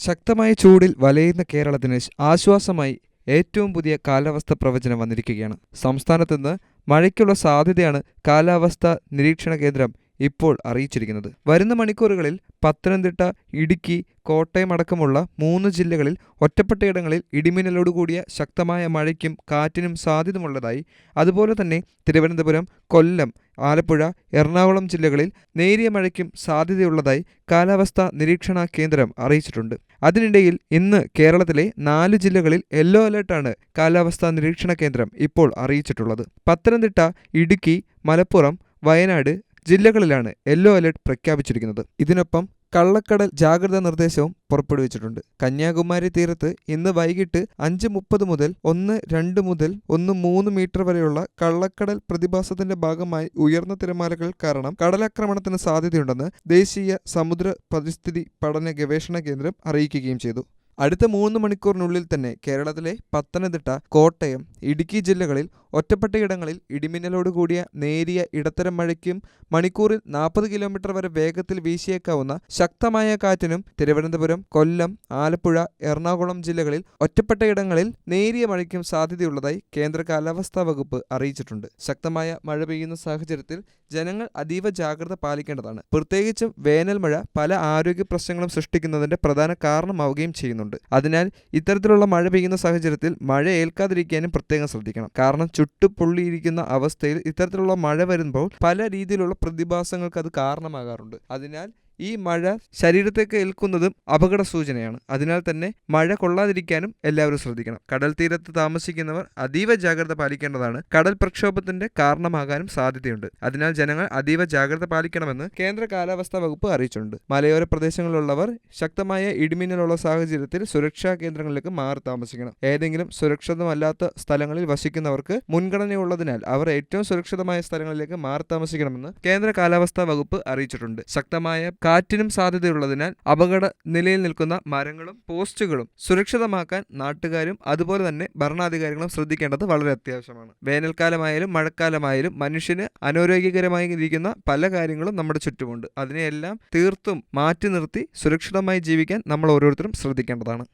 ശക്തമായ ചൂടിൽ വലയുന്ന കേരളത്തിന് ആശ്വാസമായി ഏറ്റവും പുതിയ കാലാവസ്ഥ പ്രവചനം വന്നിരിക്കുകയാണ്. സംസ്ഥാനത്ത് നിന്ന് മഴയ്ക്കുള്ള സാധ്യതയാണ് കാലാവസ്ഥാ നിരീക്ഷണ കേന്ദ്രം ഇപ്പോൾ അറിയിച്ചിരിക്കുന്നത്. വരുന്ന മണിക്കൂറുകളിൽ പത്തനംതിട്ട, ഇടുക്കി, കോട്ടയം അടക്കമുള്ള 3 ജില്ലകളിൽ ഒറ്റപ്പെട്ടയിടങ്ങളിൽ ഇടിമിന്നലോടുകൂടിയ ശക്തമായ മഴയ്ക്കും കാറ്റിനും സാധ്യതയുള്ളതായി, അതുപോലെ തന്നെ തിരുവനന്തപുരം, കൊല്ലം, ആലപ്പുഴ, എറണാകുളം ജില്ലകളിൽ നേരിയ മഴയ്ക്കും സാധ്യതയുള്ളതായി കാലാവസ്ഥാ നിരീക്ഷണ കേന്ദ്രം അറിയിച്ചിട്ടുണ്ട്. അതിനിടയിൽ ഇന്ന് കേരളത്തിലെ 4 ജില്ലകളിൽ യെല്ലോ അലർട്ടാണ് കാലാവസ്ഥാ നിരീക്ഷണ കേന്ദ്രം ഇപ്പോൾ അറിയിച്ചിട്ടുള്ളത്. പത്തനംതിട്ട, ഇടുക്കി, മലപ്പുറം, വയനാട് ജില്ലകളിലാണ് യെല്ലോ അലർട്ട് പ്രഖ്യാപിച്ചിരിക്കുന്നത്. ഇതിനൊപ്പം കള്ളക്കടൽ ജാഗ്രതാ നിർദ്ദേശവും പുറപ്പെടുവിച്ചിട്ടുണ്ട്. കന്യാകുമാരി തീരത്ത് ഇന്ന് വൈകിട്ട് 5:30 മുതൽ 1:02 മുതൽ 1:03 മീറ്റർ വരെയുള്ള കള്ളക്കടൽ പ്രതിഭാസത്തിന്റെ ഭാഗമായി ഉയർന്ന തിരമാലകൾ കാരണം കടലാക്രമണത്തിന് സാധ്യതയുണ്ടെന്ന് ദേശീയ സമുദ്ര പരിസ്ഥിതി പഠന ഗവേഷണ കേന്ദ്രം അറിയിക്കുകയും ചെയ്തു. അടുത്ത 3 മണിക്കൂറിനുള്ളിൽ തന്നെ കേരളത്തിലെ പത്തനംതിട്ട, കോട്ടയം, ഇടുക്കി ജില്ലകളിൽ ഒറ്റപ്പെട്ടയിടങ്ങളിൽ ഇടിമിന്നലോടുകൂടിയ നേരിയ ഇടത്തരം മഴയ്ക്കും മണിക്കൂറിൽ 40 കിലോമീറ്റർ വരെ വേഗത്തിൽ വീശിയേക്കാവുന്ന ശക്തമായ കാറ്റിനും തിരുവനന്തപുരം, കൊല്ലം, ആലപ്പുഴ, എറണാകുളം ജില്ലകളിൽ ഒറ്റപ്പെട്ടയിടങ്ങളിൽ നേരിയ മഴയ്ക്കും സാധ്യതയുള്ളതായി കേന്ദ്ര കാലാവസ്ഥാ വകുപ്പ് അറിയിച്ചിട്ടുണ്ട്. ശക്തമായ മഴ പെയ്യുന്ന സാഹചര്യത്തിൽ ജനങ്ങൾ അതീവ ജാഗ്രത പാലിക്കേണ്ടതാണ്. പ്രത്യേകിച്ചും വേനൽ മഴ പല ആരോഗ്യ പ്രശ്നങ്ങളും സൃഷ്ടിക്കുന്നതിന്റെ പ്രധാന കാരണമാവുകയും ചെയ്യുന്നുണ്ട്. അതിനാൽ ഇത്തരത്തിലുള്ള മഴ പെയ്യുന്ന സാഹചര്യത്തിൽ മഴ ഏൽക്കാതിരിക്കാനും പ്രത്യേകം ശ്രദ്ധിക്കണം. കാരണം ചുട്ടുപൊള്ളിയിരിക്കുന്ന അവസ്ഥയിൽ ഇത്തരത്തിലുള്ള മഴ വരുമ്പോൾ പല രീതിയിലുള്ള പ്രതിഭാസങ്ങൾക്ക് അത് കാരണമാകാറുണ്ട്. അതിനാൽ ഈ മഴ ശരീരത്തേക്ക് ഏൽക്കുന്നതും അപകട സൂചനയാണ്. അതിനാൽ തന്നെ മഴ കൊള്ളാതിരിക്കാനും എല്ലാവരും ശ്രദ്ധിക്കണം. കടൽ തീരത്ത് താമസിക്കുന്നവർ അതീവ ജാഗ്രത പാലിക്കേണ്ടതാണ്. കടൽ പ്രക്ഷോഭത്തിന്റെ കാരണമാകാനും സാധ്യതയുണ്ട്. അതിനാൽ ജനങ്ങൾ അതീവ ജാഗ്രത പാലിക്കണമെന്ന് കേന്ദ്ര കാലാവസ്ഥാ വകുപ്പ് അറിയിച്ചിട്ടുണ്ട്. മലയോര പ്രദേശങ്ങളിലുള്ളവർ ശക്തമായ ഇടിമിന്നലുള്ള സാഹചര്യത്തിൽ സുരക്ഷാ കേന്ദ്രങ്ങളിലേക്ക് മാറി താമസിക്കണം. ഏതെങ്കിലും സുരക്ഷിതമല്ലാത്ത സ്ഥലങ്ങളിൽ വസിക്കുന്നവർക്ക് മുൻഗണനയുള്ളതിനാൽ അവർ ഏറ്റവും സുരക്ഷിതമായ സ്ഥലങ്ങളിലേക്ക് മാറി താമസിക്കണമെന്ന് കേന്ദ്ര കാലാവസ്ഥാ വകുപ്പ് അറിയിച്ചിട്ടുണ്ട്. ശക്തമായ കാറ്റിനും സാധ്യതയുള്ളതിനാൽ അപകട നിലയിൽ നിൽക്കുന്ന മരങ്ങളും പോസ്റ്റുകളും സുരക്ഷിതമാക്കാൻ നാട്ടുകാരും അതുപോലെ തന്നെ ഭരണാധികാരികളും ശ്രദ്ധിക്കേണ്ടത് വളരെ അത്യാവശ്യമാണ്. വേനൽക്കാലമായാലും മഴക്കാലമായാലും മനുഷ്യന് അനാരോഗ്യകരമായി ഇരിക്കുന്ന പല കാര്യങ്ങളും നമ്മുടെ ചുറ്റുമുണ്ട്. അതിനെയെല്ലാം തീർത്തും മാറ്റി നിർത്തി സുരക്ഷിതമായി ജീവിക്കാൻ നമ്മൾ ഓരോരുത്തരും ശ്രദ്ധിക്കേണ്ടതാണ്.